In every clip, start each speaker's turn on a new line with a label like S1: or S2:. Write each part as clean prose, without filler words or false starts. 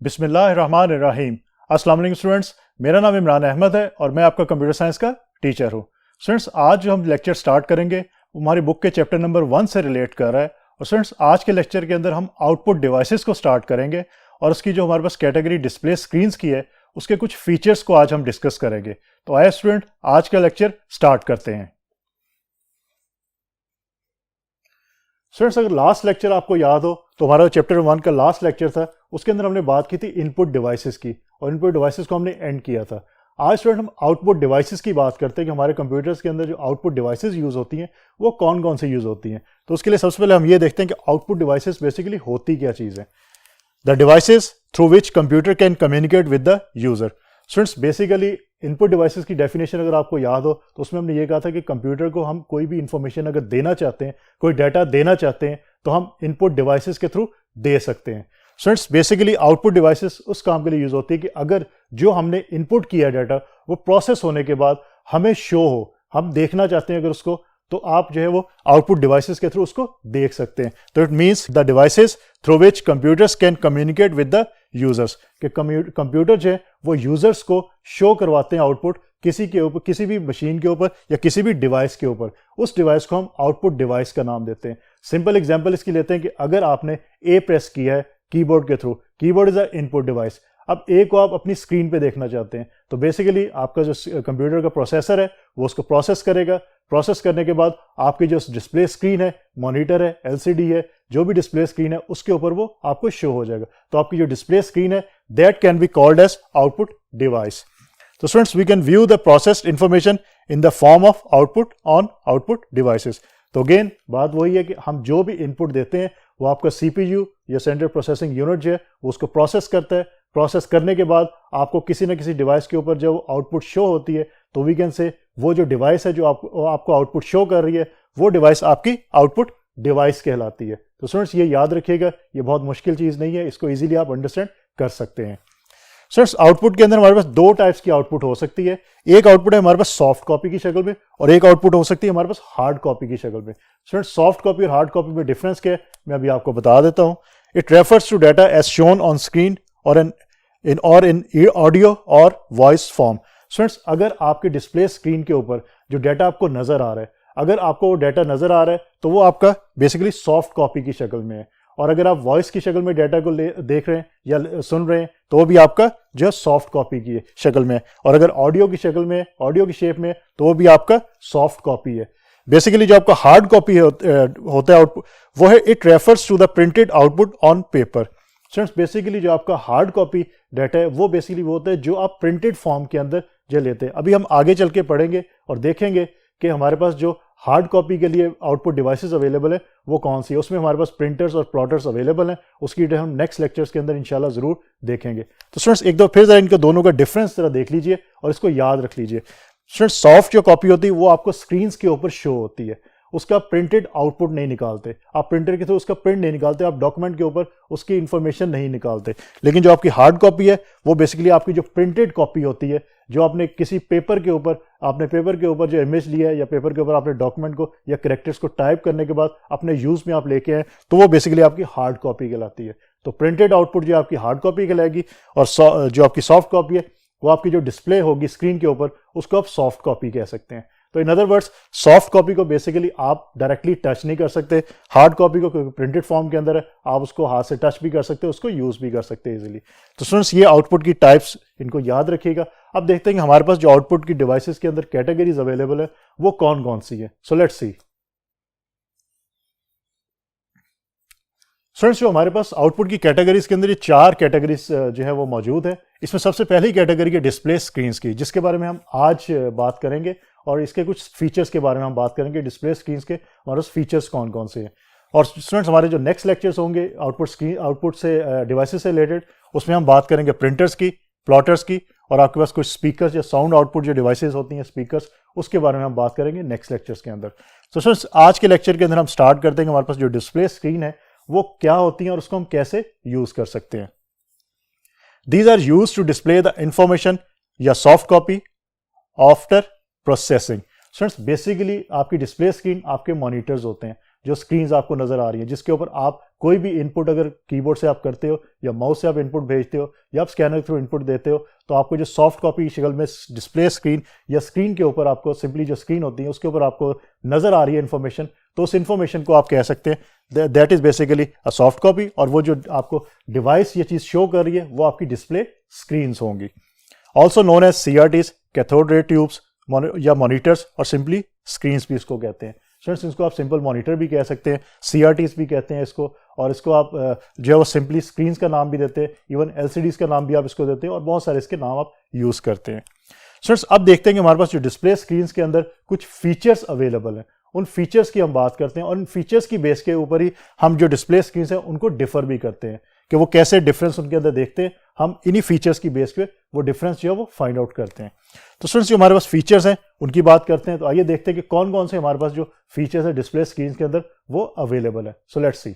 S1: बिस्मिल्लाहिर्रहमानिर्रहीम। अस्सलाम वालेकुम स्टूडेंट्स, मेरा नाम इमरान अहमद है और मैं आपका कंप्यूटर साइंस का टीचर हूँ। स्टूडेंट्स, आज जो हम लेक्चर स्टार्ट करेंगे वो हमारी बुक के चैप्टर नंबर 1 से रिलेट कर रहा है। और स्टूडेंट्स, आज के लेक्चर के अंदर हम आउटपुट डिवाइसेस को स्टार्ट करेंगे और उसकी जो हमारे पास कैटेगरी डिस्प्ले स्क्रीन्स की है उसके कुछ फीचर्स को आज हम डिस्कस करेंगे। तो आइए स्टूडेंट, आज का लेक्चर स्टार्ट करते हैं। स्टूडेंट्स, अगर लास्ट लेक्चर आपको याद हो तो हमारा चैप्टर 1 का लास्ट लेक्चर था, उसके अंदर हमने बात की थी इनपुट डिवाइसेस की और इनपुट डिवाइसेस को हमने एंड किया था। आज स्टूडेंट हम आउटपुट डिवाइसेस की बात करते हैं कि हमारे कंप्यूटर्स के अंदर जो आउटपुट डिवाइसेस यूज होती हैं वो कौन कौन से यूज होती हैं। तो उसके लिए सबसे पहले हम ये देखते हैं कि आउटपुट डिवाइसेस बेसिकली होती क्या चीज़ है। The devices through which computer can communicate with the user. Students, basically input devices की डेफिनेशन अगर आपको याद हो तो उसमें हमने ये कहा था कि कंप्यूटर को हम कोई भी इंफॉर्मेशन अगर देना चाहते हैं, कोई डाटा देना चाहते हैं, तो हम इनपुट डिवाइसेस के थ्रू दे सकते हैं। स्टूडेंट्स, बेसिकली आउटपुट डिवाइसेस उस काम के लिए यूज होती है कि अगर जो हमने इनपुट किया डाटा वो प्रोसेस होने के बाद हमें शो हो, हम देखना चाहते हैं अगर उसको, तो आप जो है वो आउटपुट डिवाइसेस के थ्रू उसको देख सकते हैं। तो it means the devices through which computers can communicate with the users, कि कंप्यूटर जो है वो यूजर्स को शो करवाते हैं आउटपुट किसी के ऊपर, किसी भी मशीन के ऊपर या किसी भी डिवाइस के ऊपर। उस डिवाइस को हम आउटपुट डिवाइस का नाम देते हैं। सिंपल एग्जांपल इसकी लेते हैं कि अगर आपने ए प्रेस किया है कीबोर्ड के through, keyboard is a input device. अब ए को आप अपनी स्क्रीन पे देखना चाहते हैं, तो बेसिकली आपका जो कंप्यूटर का प्रोसेसर है वो उसको प्रोसेस करेगा। प्रोसेस करने के बाद आपकी जो डिस्प्ले स्क्रीन है, मॉनिटर है, एलसीडी है, जो भी डिस्प्ले स्क्रीन है उसके ऊपर वो आपको शो हो जाएगा। तो आपकी जो डिस्प्ले स्क्रीन है that can be called as output device. तो students, we can view the processed information in the form of output on output devices. तो अगेन बात वही है कि हम जो भी इनपुट देते हैं वो आपका सीपीयू या सेंट्रल प्रोसेसिंग यूनिट जो है वो उसको प्रोसेस करता है। प्रोसेस करने के बाद आपको किसी न किसी डिवाइस के ऊपर जब आउटपुट शो होती है तो वी कैन से वो जो डिवाइस है जो आपको आउटपुट शो कर रही है वो डिवाइस आपकी आउटपुट डिवाइस कहलाती है। तो स्टूडेंट्स, ये याद रखिएगा, ये बहुत मुश्किल चीज़ नहीं है, इसको इजीली आप अंडरस्टैंड कर सकते हैं। स्टूडेंट्स, आउटपुट के अंदर हमारे पास दो टाइप्स की आउटपुट हो सकती है। एक आउटपुट है हमारे पास सॉफ्ट कॉपी की शक्ल में और एक आउटपुट हो सकती है हमारे पास हार्ड कॉपी की शक्ल में। स्टूडेंट्स, सॉफ्ट कॉपी और हार्ड कॉपी में डिफरेंस क्या है मैं अभी आपको बता देता हूँ। It refers to data as shown on screen और इन ऑडियो और वॉइस फॉर्म। स्टूडेंट्स, अगर आपके डिस्प्ले स्क्रीन के ऊपर जो डाटा आपको नजर आ रहा है, अगर आपको वो डाटा नजर आ रहा है तो वो आपका बेसिकली सॉफ्ट कॉपी की शक्ल में है। और अगर आप वॉइस की शक्ल में डाटा को देख रहे हैं या सुन रहे हैं तो वो भी आपका जो सॉफ्ट कॉपी की शक्ल में है। और अगर ऑडियो की शक्ल में, ऑडियो की शेप में, तो वो भी आपका सॉफ्ट कॉपी है। बेसिकली जो आपका हार्ड कॉपी होता है आउटपुट, वो है it refers to the printed output on paper. Students, basically जो आपका हार्ड कॉपी डाटा है वो बेसिकली वो होता है जो आप प्रिंटेड फॉर्म के अंदर जो लेते हैं। अभी हम आगे चल के पढ़ेंगे और देखेंगे कि हमारे पास जो हार्ड कॉपी के लिए आउटपुट डिवाइसेस अवेलेबल है वो कौन सी है। उसमें हमारे पास प्रिंटर्स और प्लॉटर्स अवेलेबल हैं, उसकी डिटेल हम नेक्स्ट लेक्चर्स के अंदर इंशाल्लाह जरूर देखेंगे। तो स्टूडेंट्स, एक दो फिर जरा इनके दोनों का डिफरेंस जरा देख लीजिए और इसको याद रख लीजिए। स्टूडेंट्स, सॉफ्ट जो कॉपी होती है वो आपको स्क्रीन के ऊपर शो होती है, उसका प्रिंटेड आउटपुट नहीं निकालते आप, प्रिंटर के थ्रू उसका प्रिंट नहीं निकालते आप, डॉक्यूमेंट के ऊपर उसकी इंफॉर्मेशन नहीं निकालते। लेकिन जो आपकी हार्ड कॉपी है वो बेसिकली आपकी जो प्रिंटेड कॉपी होती है, जो आपने किसी पेपर के ऊपर, आपने पेपर के ऊपर जो इमेज लिया है या पेपर के ऊपर आपने डॉक्यूमेंट को या कैरेक्टर्स को टाइप करने के बाद अपने यूज में आप लेके आए, तो वो बेसिकली आपकी हार्ड कॉपी कहलाती है। तो प्रिंटेड आउटपुट जो आपकी हार्ड कॉपी कहलाएगी और जो आपकी सॉफ्ट कॉपी है वो आपकी जो डिस्प्ले होगी स्क्रीन के ऊपर उसको आप सॉफ्ट कॉपी कह सकते हैं। तो in other words, soft copy को बेसिकली आप डायरेक्टली टच नहीं कर सकते, हार्ड कॉपी को प्रिंटेड फॉर्म के अंदर है आप उसको हाथ से टच भी कर सकते हैं, उसको यूज भी कर सकते हैं इजीली। तो स्टूडेंट्स, ये आउटपुट की टाइप्स इनको याद रखिएगा। अब देखते हैं कि हमारे पास जो आउटपुट की डिवाइसेस के अंदर कैटेगरीज अवेलेबल है वो कौन कौन सी है। So let's see. स्टूडेंट्स, जो हमारे पास आउटपुट की कैटेगरीज के अंदर ये 4 कैटेगरीज जो है वो मौजूद है। इसमें सबसे पहली कैटेगरी है डिस्प्ले स्क्रीन्स की, जिसके बारे में हम आज बात करेंगे और इसके कुछ फीचर्स के बारे में हम बात करेंगे। डिस्प्ले स्क्रीन्स के हमारे पास फीचर्स कौन कौन से हैं। और स्टूडेंट्स, हमारे जो नेक्स्ट लेक्चर्स होंगे आउटपुट से डिवाइसेस से रिलेटेड, उसमें हम बात करेंगे प्रिंटर्स की, प्लॉटर्स की, और आपके पास कुछ स्पीकर्स या साउंड आउटपुट जो डिवाइसेस होती हैं स्पीकर्स, उसके बारे में हम बात करेंगे नेक्स्ट लेक्चर्स के अंदर। तो स्टूडेंट्स, आज के लेक्चर के अंदर हम स्टार्ट करते हैं हमारे पास जो डिस्प्ले स्क्रीन है वो क्या होती है और उसको हम कैसे यूज कर सकते हैं। These are used to display the information या soft copy after processing. Students, basically आपकी डिस्प्ले स्क्रीन आपके मॉनिटर्स होते हैं। जो स्क्रीन्स आपको नजर आ रही है, जिसके ऊपर आप कोई भी इनपुट अगर कीबोर्ड से आप करते हो या माउस से आप इनपुट भेजते हो या आप स्कैनर थ्रू इनपुट देते हो, तो आपको जो सॉफ्ट कॉपी की शक्ल में डिस्प्ले स्क्रीन या स्क्रीन के ऊपर आपको सिंपली जो स्क्रीन होती है उसके ऊपर आपको नजर आ रही है इन्फॉर्मेशन, तो उस इन्फॉर्मेशन को आप कह सकते हैं that is basically a soft copy, और वो जो आपको डिवाइस ये चीज शो कर रही है वो आपकी डिस्प्ले स्क्रीन्स होंगी। Also known as CRTs, cathode ray tubes या मॉनिटर्स, और सिंपली स्क्रीन्स भी इसको कहते हैं। स्टूडेंट्स इसको आप सिंपल मॉनिटर भी कह सकते हैं, CRTs भी कहते हैं इसको, और इसको आप जो है वो सिंपली स्क्रीन्स का नाम भी देते हैं, इवन LCDs का नाम भी आप इसको देते हैं, और बहुत सारे इसके नाम आप यूज़ करते हैं। स्टूडेंट्स अब देखते हैं कि हमारे पास जो डिस्प्ले स्क्रीन्स के अंदर कुछ फीचर्स अवेलेबल हैं, उन फीचर्स की हम बात करते हैं, और उन फीचर्स की बेस के ऊपर ही हम जो डिस्प्ले स्क्रीन्स हैं उनको डिफर भी करते हैं कि वो कैसे डिफरेंस उनके अंदर देखते हैं, हम इन्हीं फीचर्स की बेस पे वो डिफरेंस जो है वो फाइंड आउट करते हैं। तो स्टूडेंट्स जो हमारे पास फीचर्स हैं उनकी बात करते हैं, तो आइए देखते हैं कि कौन कौन से हमारे पास जो फीचर्स है डिस्प्ले स्क्रीन के अंदर वो अवेलेबल है। So let's see.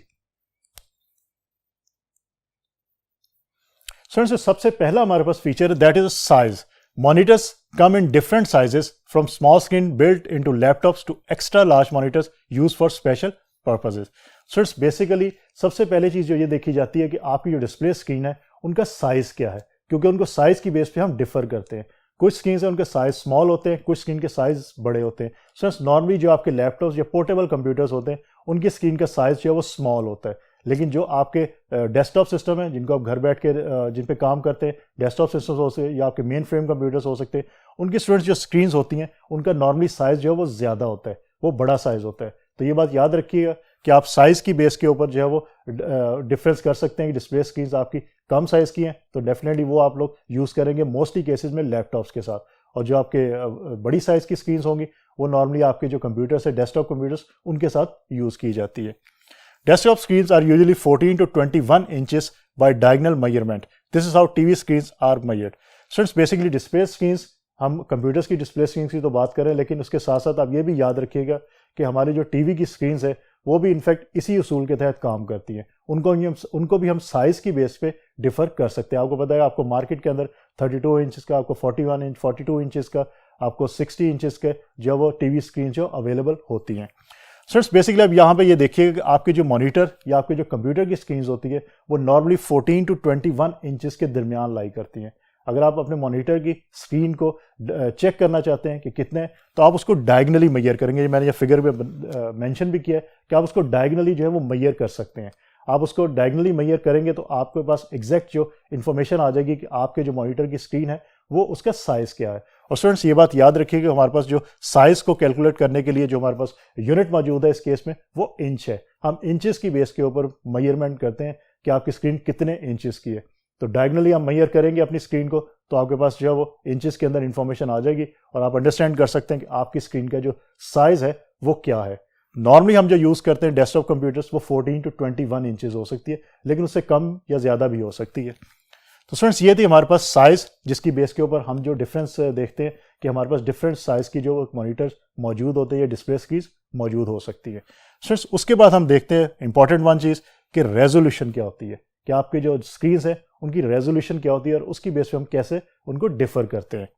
S1: स्टूडेंट्स सबसे पहला हमारे पास फीचर है that is size. Monitors come in different sizes from small screen built into laptops to extra large monitors used for special purposes. So it's basically सबसे पहले चीज जो ये देखी जाती है कि आपकी जो डिस्प्ले स्क्रीन है उनका साइज क्या है, क्योंकि उनको साइज की बेस पे हम डिफर करते हैं। कुछ स्क्रीन है उनके साइज स्मॉल होते हैं, कुछ स्क्रीन के साइज बड़े होते हैं। सो नॉर्मली जो आपके लैपटॉप्स या पोर्टेबल कंप्यूटर्स होते हैं उनकी स्क्रीन का साइज जो है वो स्मॉल होता है, लेकिन जो आपके डेस्कटॉप सिस्टम है जिनको आप घर बैठ के जिन पे काम करते हैं, डेस्कटॉप सिस्टम्स हो सकते हैं या आपके मेन फ्रेम कंप्यूटर्स हो सकते हैं, उनकी स्टूडेंट्स जो स्क्रीन्स होती हैं उनका नॉर्मली साइज जो है वो ज़्यादा होता है, वो बड़ा साइज होता है। तो ये बात याद रखिएगा कि आप साइज़ की बेस के ऊपर जो है वो डिफरेंस कर सकते हैं कि डिस्प्ले स्क्रीन आपकी कम साइज़ की हैं तो डेफिनेटली वो आप लोग यूज़ करेंगे मोस्टली केसेस में लैपटॉप्स के साथ, और जो आपके बड़ी साइज़ की स्क्रीन्स होंगी वो नॉर्मली आपके जो कंप्यूटर्स है डेस्कटॉप कंप्यूटर्स उनके साथ यूज़ की जाती है। Desktop screens are usually 14 to 21 inches by diagonal measurement. This is how TV screens are measured. Students, basically display screens, हम कंप्यूटर्स की डिस्प्ले स्क्रीन की तो बात करें, लेकिन उसके साथ साथ आप ये भी याद रखिएगा कि हमारी जो टीवी की स्क्रीन्स है वो भी इनफैक्ट इसी उसूल के तहत काम करती हैं। उनको भी हम साइज़ की बेस पे डिफर कर सकते हैं। आपको पता है आपको मार्केट के अंदर 32 इंचज़ का, आपको 41 इंच, 42 इंचज़ का, आपको 60 इंचज़ के जो वो टीवी स्क्रीन जो अवेलेबल होती हैं। स्टूडेंट्स बेसिकली अब यहाँ पे ये देखिए कि आपके जो मॉनिटर या आपके जो कंप्यूटर की स्क्रीन होती है वो नॉर्मली 14 टू 21 इंचेस के दरमियान लाई करती हैं। अगर आप अपने मॉनिटर की स्क्रीन को चेक करना चाहते हैं कि कितने, तो आप उसको डायगनली मेजर करेंगे। मैंने ये फिगर में मेंशन भी किया है कि आप उसको डायगनली जो है वो मेजर कर सकते हैं। आप उसको डायगनली मेजर करेंगे तो आपके पास एग्जैक्ट जो इन्फॉर्मेशन आ जाएगी कि आपके जो मॉनिटर की स्क्रीन है वो उसका साइज़ क्या है। और स्टूडेंट्स ये बात याद रखिए कि हमारे पास जो साइज़ को कैलकुलेट करने के लिए जो हमारे पास यूनिट मौजूद है इस केस में वो इंच है। हम इंचेस की बेस के ऊपर मेजरमेंट करते हैं कि आपकी स्क्रीन कितने इंचेस की है। तो डायगनली हम मेजर करेंगे अपनी स्क्रीन को तो आपके पास जो है वो इंचेस के अंदर इंफॉर्मेशन आ जाएगी और आप अंडरस्टैंड कर सकते हैं कि आपकी स्क्रीन का जो साइज़ है वो क्या है। नॉर्मली हम जो यूज़ करते हैं डेस्कटॉप कंप्यूटर्स वो 14 टू 21 इंचेस हो सकती है, लेकिन उससे कम या ज़्यादा भी हो सकती है। तो स्टूडेंट्स ये थी हमारे पास साइज़, जिसकी बेस के ऊपर हम जो डिफरेंस देखते हैं कि हमारे पास डिफरेंट साइज़ की जो मॉनिटर्स मौजूद होते हैं या डिस्प्ले स्क्रीन मौजूद हो सकती है। स्टूडेंट्स उसके बाद हम देखते हैं इंपॉर्टेंट वन चीज़ कि रेजोल्यूशन क्या होती है, कि आपके जो स्क्रीन है उनकी रेजोल्यूशन क्या होती है और उसकी बेस पे हम कैसे उनको डिफर करते हैं।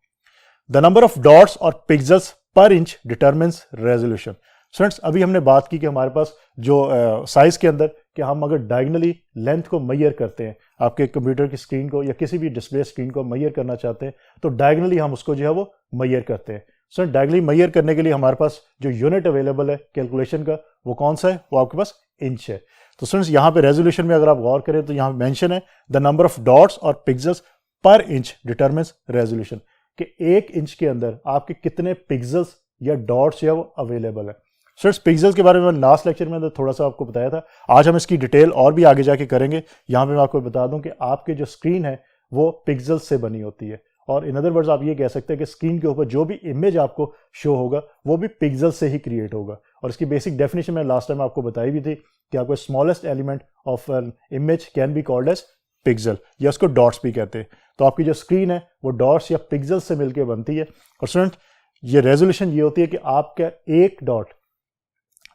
S1: द नंबर ऑफ डॉट्स और पिक्सल्स पर इंच डिटरमिन्स रेजोल्यूशन। स्टूडेंट्स अभी हमने बात की कि हमारे पास जो साइज़ के अंदर कि हम अगर डायगनली लेंथ को मेजर करते हैं, आपके कंप्यूटर की स्क्रीन को या किसी भी डिस्प्ले स्क्रीन को मेजर करना चाहते हैं तो डायगनली हम उसको जो है वो मेजर करते हैं। सो डायगनली मेजर करने के लिए हमारे पास जो यूनिट अवेलेबल है कैलकुलेशन का वो कौन सा है, वो आपके पास इंच है। तो स्टूडेंट्स यहाँ पे रेजोल्यूशन में अगर आप गौर करें तो यहाँ मेंशन है द नंबर ऑफ डॉट्स और पिक्सल्स पर इंच डिटरमिन्स रेजोल्यूशन, कि 1 इंच के अंदर आपके कितने पिक्सल्स या डॉट्स या वो अवेलेबल है। स्टूडेंट्स पिक्सल्स के बारे में लास्ट लेक्चर में थोड़ा सा आपको बताया था, आज हम इसकी डिटेल और भी आगे जाके करेंगे। यहाँ पे मैं आपको बता दूं कि आपके जो स्क्रीन है वो पिक्सल्स से बनी होती है, और इन अदर वर्ड्स आप ये कह सकते हैं कि स्क्रीन के ऊपर जो भी इमेज आपको शो होगा वो भी पिक्सल से ही क्रिएट होगा। और इसकी बेसिक डेफिनेशन मैं लास्ट टाइम आपको बताई भी थी कि आपको smallest element of an image can be called as pixel, या उसको डॉट्स भी कहते हैं। तो आपकी जो स्क्रीन है वो डॉट्स या पिक्सल से मिलकर बनती है। और स्टूडेंट ये रेजोल्यूशन ये होती है कि आपका एक डॉट,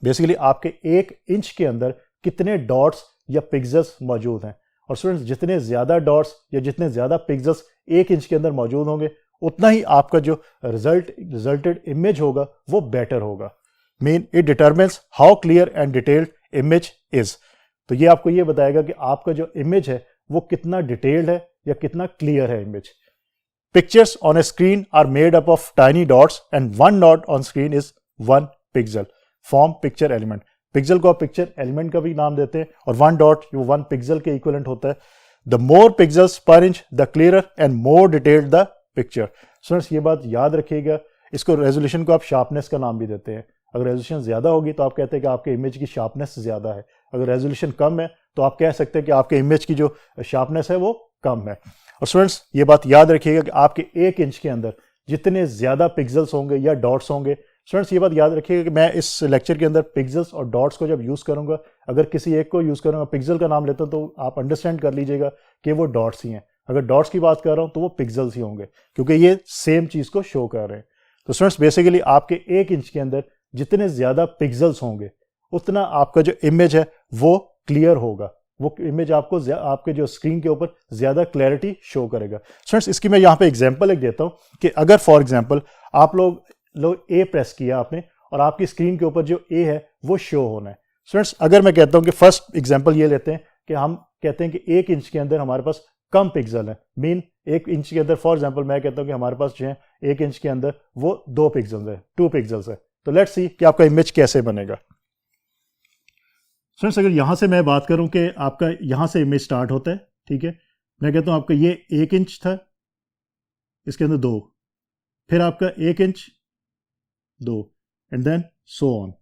S1: बेसिकली आपके 1 इंच के अंदर कितने डॉट्स या पिक्सल्स मौजूद हैं। और स्टूडेंट्स जितने ज़्यादा डॉट्स या जितने ज़्यादा पिक्सल्स 1 इंच के अंदर मौजूद होंगे उतना ही आपका जो रिजल्टेड इमेज होगा वो बेटर होगा। Mean it determines how clear and detailed image is. तो ये आपको ये बताएगा कि आपका जो इमेज है वो कितना डिटेल्ड है या कितना क्लियर है image. Pictures on a screen are made up of tiny dots and one dot on screen is 1 pixel, form picture element. Pixel को आप पिक्चर एलिमेंट का भी नाम देते हैं और 1 डॉट जो 1 पिक्सल के इक्विवेलेंट होता है। द मोर पिक्सल्स पर inch the clearer and more detailed the picture. Students ये बात याद रखिएगा, इसको रेजोल्यूशन को आप शार्पनेस का नाम भी देते हैं। अगर रेजोल्यूशन ज्यादा होगी तो आप कहते हैं कि आपके इमेज की शार्पनेस ज्यादा है, अगर रेजोल्यूशन कम है तो आप कह सकते हैं कि आपके इमेज की जो शार्पनेस है वो कम है। और स्टूडेंट्स ये बात याद रखिएगा कि आपके 1 इंच के अंदर जितने ज्यादा पिक्सल्स होंगे या डॉट्स होंगे, स्टूडेंट्स ये बात याद रखिएगा कि मैं इस लेक्चर के अंदर पिक्सल्स और डॉट्स को जब यूज करूंगा, अगर किसी एक को यूज करूंगा, पिक्सल का नाम लेता हूं, तो आप अंडरस्टैंड कर लीजिएगा कि वो डॉट्स ही हैं। अगर डॉट्स की बात कर रहा हूं तो वो पिक्सल्स ही होंगे, क्योंकि ये सेम चीज को शो कर रहे हैं। तो स्टूडेंट्स बेसिकली आपके 1 इंच के अंदर जितने ज्यादा पिक्सल्स होंगे उतना आपका जो इमेज है वो क्लियर होगा, वो इमेज आपको आपके जो स्क्रीन के ऊपर ज्यादा क्लैरिटी शो करेगा। स्टूडेंट्स इसकी मैं यहाँ पे एग्जांपल एक देता हूँ कि अगर फॉर एग्जांपल आप लोग ए प्रेस किया आपने और आपकी स्क्रीन के ऊपर जो ए है वो शो होना है। स्टूडेंट्स अगर मैं कहता हूँ कि फर्स्ट एग्जांपल ये लेते हैं कि हम कहते हैं कि 1 इंच के अंदर हमारे पास कम पिक्सल है, मीन 1 इंच के अंदर फॉर एग्जांपल मैं कहता हूँ कि हमारे पास जो है 1 इंच के अंदर वो 2 पिक्सल है, 2 पिक्सल्स है। तो लेट्स सी कि आपका इमेज कैसे बनेगा। फ्रेंड्स अगर यहां से मैं बात करूं कि आपका यहां से इमेज स्टार्ट होता है, ठीक है, मैं कहता हूं आपका ये 1 इंच था, इसके अंदर 2, फिर आपका 1 inch 2 and then so on.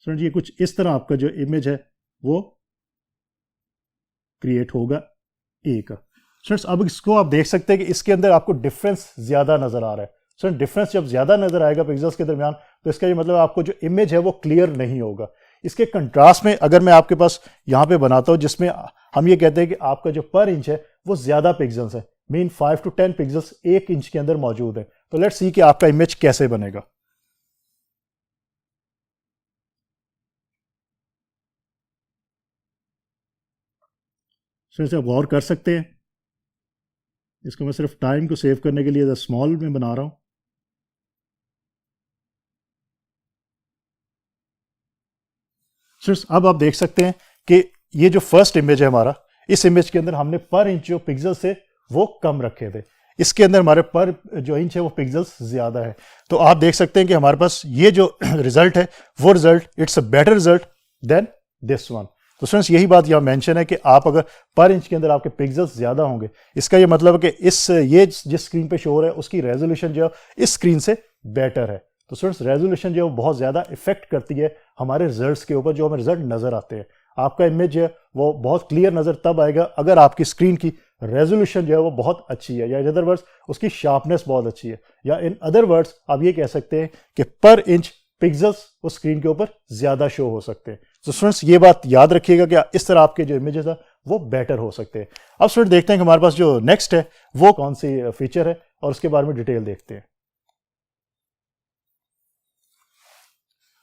S1: Friends ये कुछ इस तरह आपका जो इमेज है वो क्रिएट होगा ए का। फ्रेंड्स अब इसको आप देख सकते हैं कि इसके अंदर आपको डिफरेंस ज्यादा नजर आ रहा है। सो डिफरेंस जब ज्यादा नजर आएगा पिक्सल्स के दरमियान तो इसका ये मतलब आपको जो इमेज है वो क्लियर नहीं होगा। इसके कंट्रास्ट में अगर मैं आपके पास यहां पे बनाता हूं जिसमें हम ये कहते हैं कि आपका जो पर इंच है वो ज्यादा पिक्सल्स है, मीन 5 to 10 पिक्सल्स 1 इंच के अंदर मौजूद है। तो लेट्स सी कि आपका इमेज कैसे बनेगा। फिर से आप गौर कर सकते हैं, इसको मैं सिर्फ टाइम को सेव करने के लिए स्मॉल में बना रहा हूं। अब आप देख सकते हैं कि ये जो फर्स्ट इमेज है हमारा, इस इमेज के अंदर हमने पर इंच जो पिक्सल से वो कम रखे थे, इसके अंदर हमारे पर जो इंच है वो पिक्सल्स ज्यादा है। तो आप देख सकते हैं कि हमारे पास ये जो रिजल्ट है वो result it's a better result than this one. तो फ्रेंड्स यही बात यहाँ मेंशन है कि आप अगर पर इंच के अंदर आपके पिक्सल्स ज्यादा होंगे, इसका ये मतलब है कि ये जिस स्क्रीन पे शो हो रहा है उसकी रेजोल्यूशन जो है इस स्क्रीन से बेटर है। तो स्टूडेंट्स रेजोल्यूशन जो है वो बहुत ज्यादा इफेक्ट करती है हमारे रिजल्ट्स के ऊपर, जो हमें रिजल्ट नजर आते हैं। आपका इमेज जो है वो बहुत क्लियर नजर तब आएगा अगर आपकी स्क्रीन की रेजोल्यूशन जो है वो बहुत अच्छी है, या इन अदर वर्ड्स उसकी शार्पनेस बहुत अच्छी है, या इन अदर वर्ड्स आप ये कह सकते हैं कि पर इंच पिक्सल्स उस स्क्रीन के ऊपर ज्यादा शो हो सकते हैं। तो स्टूडेंट्स ये बात याद रखिएगा कि इस तरह आपके जो इमेजेस है वो बेटर हो सकते हैं। अब स्टूडेंट देखते हैं कि हमारे पास जो नेक्स्ट है वो कौन सी फीचर है और उसके बारे में डिटेल देखते हैं।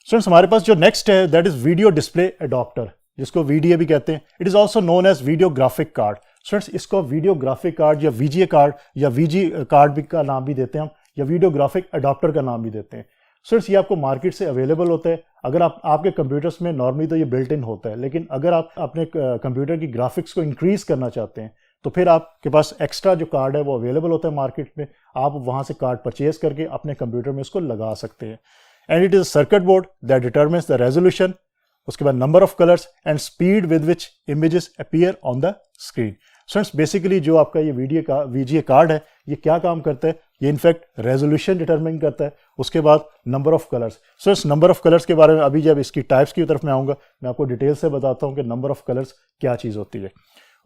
S1: स्टूडेंट्स हमारे पास जो नेक्स्ट है that is video display adapter, जिसको वीडीए भी कहते हैं। It is also known as video graphic card. Students इसको वीडियो ग्राफिक कार्ड या वीजीए कार्ड या वीजी कार्ड भी का नाम भी देते हैं हम, या वीडियो ग्राफिक एडॉप्टर का नाम भी देते हैं। स्टूडेंट्स ये आपको मार्केट से अवेलेबल होता है। अगर आपके कंप्यूटर्स में नॉर्मली तो ये बिल्ट इन होता है, लेकिन अगर आप अपने कंप्यूटर की ग्राफिक्स को इंक्रीज करना चाहते हैं तो फिर आपके पास एक्स्ट्रा जो कार्ड है वो अवेलेबल होता है मार्केट में। आप वहां से कार्ड परचेज करके अपने कंप्यूटर में इसको लगा सकते हैं। And it is circuit board that determines the resolution, उसके बाद number of colours and speed with which images appear on the screen. Friends basically जो आपका ये वीजीए कार्ड है ये क्या काम करता है, ये इनफैक्ट रेजोल्यूशन डिटरमिन करता है, उसके बाद नंबर ऑफ कलर्स। सो इस नंबर ऑफ कलर्स के बारे में अभी जब इसकी टाइप्स की तरफ मैं आऊंगा मैं आपको डिटेल से बताता हूं कि नंबर ऑफ कलर्स क्या चीज होती है।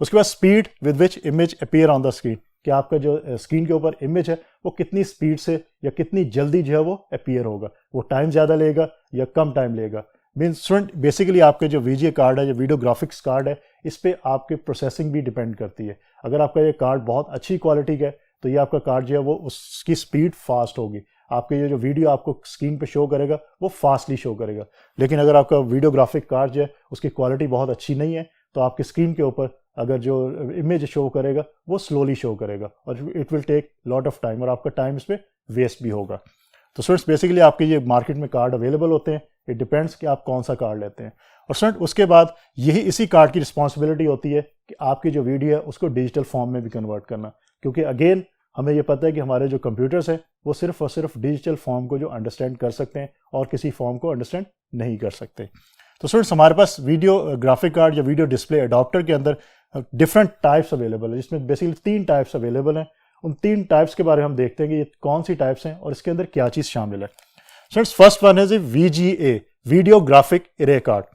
S1: उसके बाद speed with which image appear on the screen, कि आपका जो स्क्रीन के ऊपर इमेज है वो कितनी स्पीड से या कितनी जल्दी जो है वो अपीयर होगा, वो टाइम ज्यादा लेगा या कम टाइम लेगा। मीन्स स्टूडेंट बेसिकली आपके जो वीजीए कार्ड है, जो वीडियो ग्राफिक्स कार्ड है, इस पे आपके प्रोसेसिंग भी डिपेंड करती है। अगर आपका ये कार्ड बहुत अच्छी क्वालिटी का है तो ये आपका कार्ड जो है वो उसकी स्पीड फास्ट होगी, आपके ये जो वीडियो आपको स्क्रीन पे शो करेगा वो फास्टली शो करेगा। लेकिन अगर आपका वीडियो ग्राफिक कार्ड जो है उसकी क्वालिटी बहुत अच्छी नहीं है तो आपके स्क्रीन के ऊपर अगर जो इमेज शो करेगा वो स्लोली शो करेगा और it will take lot of time, और आपका टाइम इस पर वेस्ट भी होगा। तो स्टूडेंट्स बेसिकली आपके ये मार्केट में कार्ड अवेलेबल होते हैं, इट डिपेंड्स कि आप कौन सा कार्ड लेते हैं। और स्टूडेंट उसके बाद यही इसी कार्ड की रिस्पॉन्सिबिलिटी होती है कि आपकी जो वीडियो है उसको डिजिटल फॉर्म में भी कन्वर्ट करना, क्योंकि अगेन हमें ये पता है कि हमारे जो कंप्यूटर्स हैं वो सिर्फ और सिर्फ डिजिटल फॉर्म को जो अंडरस्टैंड कर सकते हैं और किसी फॉर्म को अंडरस्टैंड नहीं कर सकते। तो स्टूडेंट्स हमारे पास वीडियो ग्राफिक कार्ड या वीडियो डिस्प्ले अडॉप्टर के अंदर डिफरेंट टाइप्स अवेलेबल है, जिसमें बेसिकली 3 टाइप्स अवेलेबल हैं। उन 3 टाइप्स के बारे में हम देखते हैं कि ये कौन सी टाइप्स हैं और इसके अंदर क्या चीज़ शामिल है। स्टूडेंट्स फर्स्ट वन है VGA, video graphic array card.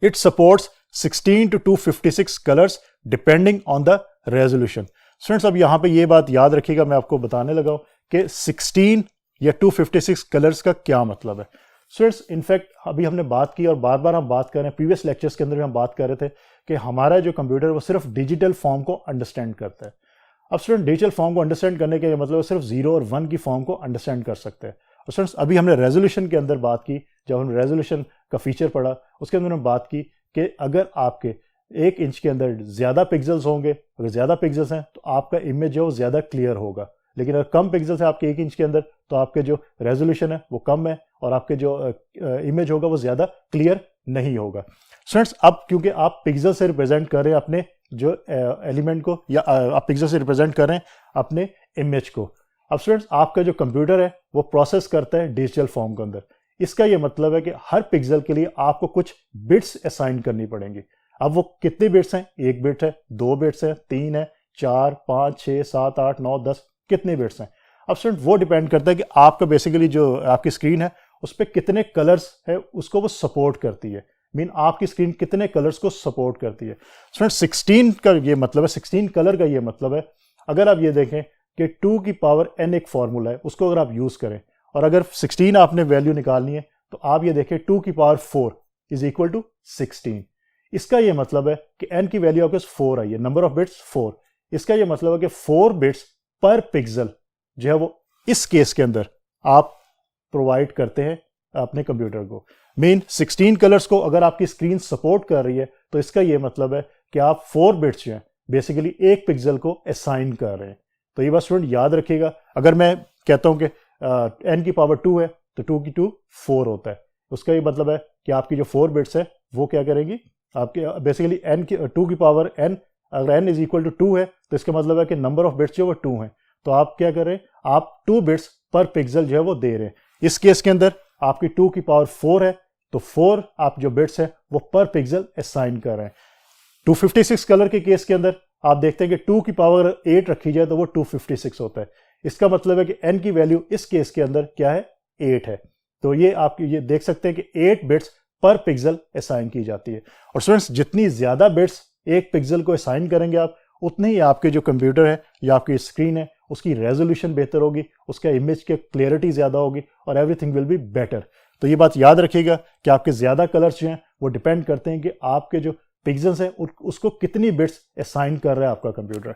S1: It supports 16 to 256 colours depending on the resolution. Students अब यहाँ पे ये बात याद रखिएगा, मैं आपको बताने लगा हूँ कि 16 या 256 कलर्स का क्या मतलब है। स्टूडेंट्स इनफैक्ट अभी हमने बात की और बार बार हम बात कर रहे हैं, प्रीवियस लेक्चर्स के अंदर भी हम बात कर रहे थे कि हमारा जो कंप्यूटर वो सिर्फ डिजिटल फॉर्म को अंडरस्टैंड करता है। अब स्टूडेंट डिजिटल फॉर्म को अंडरस्टैंड करने का मतलब सिर्फ 0 और 1 की फॉर्म को अंडरस्टैंड कर सकते हैं। और स्टूडेंट्स अभी हमने रेजोल्यूशन के अंदर बात की, जब हमने रेजोल्यूशन का फीचर पढ़ा उसके अंदर हमने बात की कि अगर आपके 1 इंच के अंदर ज़्यादा पिक्सल्स होंगे, अगर ज़्यादा पिक्सल्स हैं तो आपका इमेज जो ज़्यादा क्लियर होगा, लेकिन अगर कम पिक्सल्स है आपके 1 इंच के अंदर तो आपके जो रेजोल्यूशन है वो कम है और आपके जो इमेज होगा वो ज़्यादा क्लियर नहीं होगा। स्टूडेंट्स अब क्योंकि आप पिक्सल से रिप्रेजेंट कर रहे हैं अपने जो एलिमेंट को, या आप पिक्सल से रिप्रेजेंट कर रहे हैं अपने इमेज को। अब स्टूडेंट्स आपका जो कंप्यूटर है वो प्रोसेस करता है डिजिटल फॉर्म के अंदर। इसका ये मतलब है कि हर पिक्सल के लिए आपको कुछ बिट्स असाइन करनी पड़ेंगी। अब वो कितने बिट्स हैं, 1 बिट है, 2 बिट्स है, 3 है, 4, 5, 6, 7, 8, 9, 10, कितने बिट्स हैं। अब स्टूडेंट वो डिपेंड करता है कि आपका बेसिकली जो आपकी स्क्रीन है उस पर कितने कलर्स है उसको वो सपोर्ट करती है, मीन आपकी स्क्रीन कितने कलर्स को सपोर्ट करती है। स्टूडेंट 16 का ये मतलब है, 16 कलर का ये मतलब है, अगर आप ये देखें कि 2 की पावर n एक फॉर्मूला है, उसको अगर आप यूज करें और अगर 16 आपने वैल्यू निकालनी है तो आप ये देखें 2 की पावर 4 इज इक्वल टू 16। इसका ये मतलब है कि n की वैल्यू आपके 4 आई है, नंबर ऑफ बिट्स 4। इसका ये मतलब है कि 4 बिट्स पर पिक्सल जो है वो इस केस के अंदर आप प्रोवाइड करते हैं अपने कंप्यूटर को। मीन 16 कलर्स को अगर आपकी स्क्रीन सपोर्ट कर रही है तो इसका ये मतलब है कि आप 4 बिट्स जो हैं बेसिकली 1 पिक्सल को असाइन कर रहे हैं। तो ये बात स्टूडेंट याद रखिएगा, अगर मैं कहता हूं कि n की पावर 2 है तो 2 की 2 4 होता है, उसका ये मतलब है कि आपकी जो 4 बिट्स है वो क्या करेंगी, आपके बेसिकली n की 2 की पावर n, अगर n इज इक्वल टू 2 है तो इसका मतलब है कि नंबर ऑफ बिट्स जो वो 2 हैं, तो आप क्या कर रहे हैं, आप 2 बिट्स पर पिक्सल जो है वो दे रहे हैं। इस केस के अंदर आपकी 2 की पावर 4 है तो 4 आप जो बिट्स है वो पर पिक्सल असाइन कर रहे हैं। 256 कलर के केस के अंदर आप देखते हैं कि 2 की पावर 8 रखी जाए तो वो 256 होता है। इसका मतलब है कि n की वैल्यू इस केस के अंदर क्या है, 8 है। तो ये आप ये देख सकते हैं कि 8 बिट्स पर पिक्सल असाइन की जाती है। और स्टूडेंट्स जितनी ज्यादा बिट्स एक पिक्सल को असाइन करेंगे आप, उतने ही आपके जो कंप्यूटर है या आपकी स्क्रीन है उसकी रेजोल्यूशन बेहतर होगी, उसका इमेज की क्लियरिटी ज्यादा होगी और एवरीथिंग विल बी बेटर। तो ये बात याद रखिएगा कि आपके ज्यादा कलर्स जो हैं वो डिपेंड करते हैं कि आपके जो पिक्सल्स हैं उसको कितनी बिट्स असाइन कर रहा है आपका कंप्यूटर।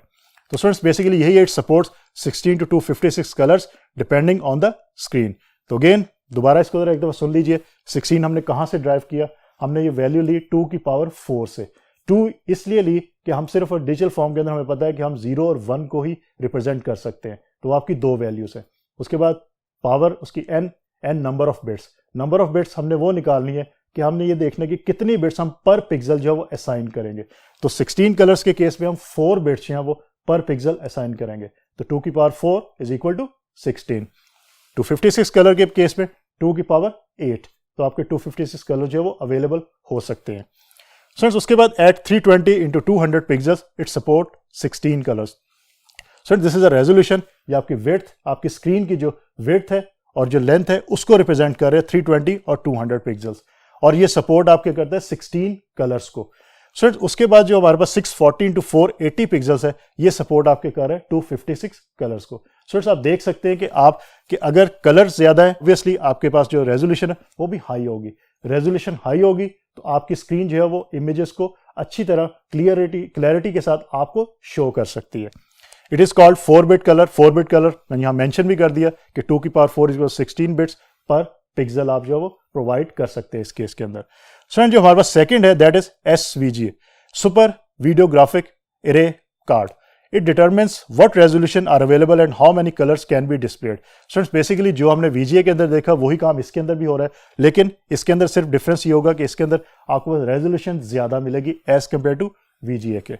S1: तो स्टूडेंट्स बेसिकली यही है, it supports 16 to 256 colours depending on the screen. तो अगेन दोबारा इसको जरा एक दफा सुन लीजिए, 16 हमने कहां से ड्राइव किया, हमने ये वैल्यू ली 2 की पावर 4 से। 2 इसलिए ली कि हम सिर्फ डिजिटल फॉर्म के अंदर हमें पता है कि हम 0 और 1 को ही रिप्रेजेंट कर सकते हैं, तो आपकी 2 वैल्यूज है। उसके बाद पावर उसकी n number of bits, number of bits हमने वो निकालनी है कि हमने ये देखना कि कितनी बिट्स हम पर पिक्सल जो है वो असाइन करेंगे। तो 16 कलर्स के केस में हम 4 बिट्स जो है वो पर पिक्सल असाइन करेंगे, तो 2 की power 4 is equal to 16। 256 colour के केस में 2 की पावर 8, तो आपके 256 कलर जो है वो अवेलेबल हो सकते हैं। फ्रेंड्स उसके बाद at 320 into 200 pixels it support 16 colours. So this is a resolution, ये आपकी विड्थ, आपकी स्क्रीन की जो विड्थ है और जो लेंथ है उसको रिप्रेजेंट कर रहे हैं 320 और 200 पिक्सल्स, और ये सपोर्ट आपके करता है 16 कलर्स को। सो उसके बाद जो हमारे पास 640 into 480 पिक्सल्स है, ये सपोर्ट आपके कर रहे हैं 256 कलर्स को। सो आप देख सकते हैं कि अगर कलर्स ज्यादा है ऑब्वियसली आपके पास जो रेजोल्यूशन है वो भी हाई होगी। रेजोल्यूशन हाई होगी तो आपकी स्क्रीन जो है वो इमेजेस को अच्छी तरह क्लैरिटी के साथ आपको शो कर सकती है। It is called four bit colour. Four bit colour मैंने यहाँ मेंशन भी कर दिया कि 2 की power 4 is 16 bits per pixel आप जो है वो प्रोवाइड कर सकते हैं इस केस के अंदर। सो जो हमारे पास सेकंड है that is SVGA, super video graphic array card. It determines what resolution are available and how many colours can be displayed. Students basically जो हमने VGA के अंदर देखा वही काम इसके अंदर भी हो रहा है, लेकिन इसके अंदर सिर्फ डिफरेंस ये होगा कि इसके अंदर आपको रेजोल्यूशन ज्यादा मिलेगी एज कंपेयर टू VGA के।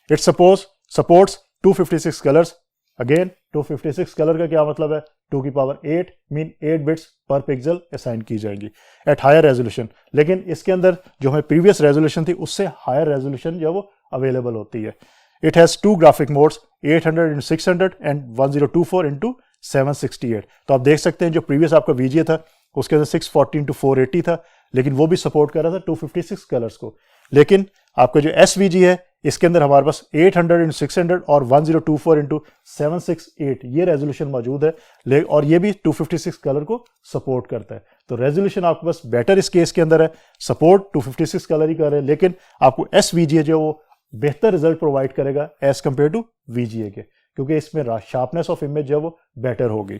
S1: It supports 256 colours. Again 256 colour का क्या मतलब है, 2 की power 8 mean 8 bits per pixel assign की जाएंगी एट हायर रेजोल्यूशन। लेकिन इसके अंदर जो हमें प्रीवियस रेजोल्यूशन थी उससे हायर रेजोल्यूशन जो है वो अवेलेबल होती है। It has 2 graphic modes 800x600 and 1024x768। तो आप देख सकते हैं जो प्रीवियस आपका VGA था उसके अंदर 640x480 था, लेकिन वो भी सपोर्ट कर रहा था 256 कलर्स को। लेकिन आपका जो SVG है इसके अंदर हमारे पास 800x600 और 1024x768 ये रेजोल्यूशन मौजूद है, और ये भी 256 कलर को सपोर्ट करता है। तो रेजोल्यूशन आपके पास बेटर इस केस के अंदर है, सपोर्ट 256 कलर ही कर रहे हैं, लेकिन आपको SVGA जो वो बेहतर रिजल्ट प्रोवाइड करेगा एज कंपेयर टू VGA के, क्योंकि इसमें शार्पनेस ऑफ इमेज जो है वो बेटर होगी।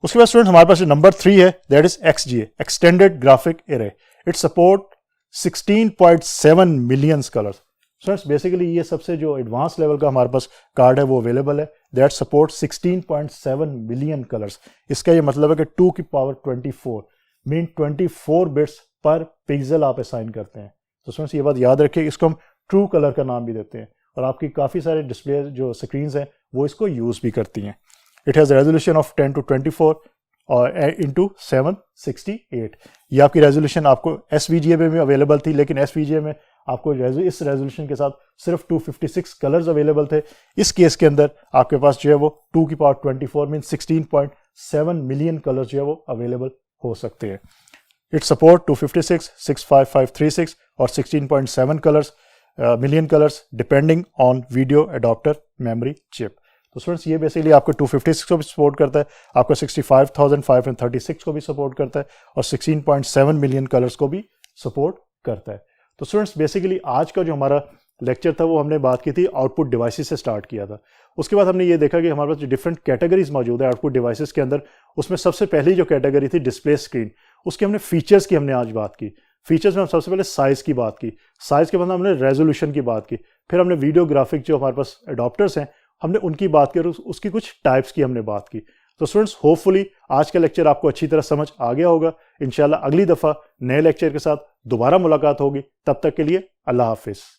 S1: उसके बाद स्टूडेंट हमारे पास जो नंबर 3 है that is XGA, extended graphic array. It support 16.7 million colours. Students basically ये सबसे जो एडवांस लेवल का हमारे पास कार्ड है वो अवेलेबल है, दैट सपोर्ट 16.7 मिलियन कलर्स। इसका ये मतलब है कि 2 की power 24 mean 24 bits per pixel आप असाइन करते हैं। तो स्टूडेंट्स ये बात याद रखिए, इसको हम ट्रू कलर का नाम भी देते हैं, और आपकी काफ़ी सारे डिस्प्ले जो स्क्रीन्स हैं वो इसको यूज़ भी करती हैं। इट हैज़ रेजोल्यूशन ऑफ 10:24 और इंटू 768। ये आपकी रेजोल्यूशन आपको SVGA में भी अवेलेबल थी, लेकिन SVGA में आपको इस रेजोल्यूशन के साथ सिर्फ 256 कलर्स अवेलेबल थे। इस केस के अंदर आपके पास जो है वो 2 की पावर 24 मीन 16.7 मिलियन कलर्स जो है वो अवेलेबल हो सकते हैं। इट सपोर्ट 256, 65536 और 16.7 colours million colours depending on video adapter memory chip. तो स्टूडेंट्स ये बेसिकली आपको 256 को भी सपोर्ट करता है, आपको 65,536 को भी सपोर्ट करता है, और 16.7 मिलियन कलर्स को भी सपोर्ट करता है। तो स्टूडेंट्स बेसिकली आज का जो हमारा लेक्चर था वो हमने बात की थी आउटपुट डिवाइसेस से स्टार्ट किया था। उसके बाद हमने ये देखा कि हमारे पास जो डिफरेंट कैटेगरीज मौजूद है आउटपुट डिवाइसेस के अंदर, उसमें सबसे पहली जो कैटेगरी थी डिस्प्ले स्क्रीन, उसकी हमने फीचर्स की हमने आज बात की। फीचर्स में हम सबसे पहले साइज की बात की, साइज के बाद हमने रेजोल्यूशन की बात की, फिर हमने वीडियो ग्राफिक जो हमारे पास अडॉप्टर्स हैं हमने उनकी बात की, और उसकी कुछ टाइप्स की हमने बात की। तो स्टूडेंट्स होपफुली आज का लेक्चर आपको अच्छी तरह समझ आ गया होगा। इंशाल्लाह अगली दफ़ा नए लेक्चर के साथ दोबारा मुलाकात होगी, तब तक के लिए अल्लाह हाफिज़।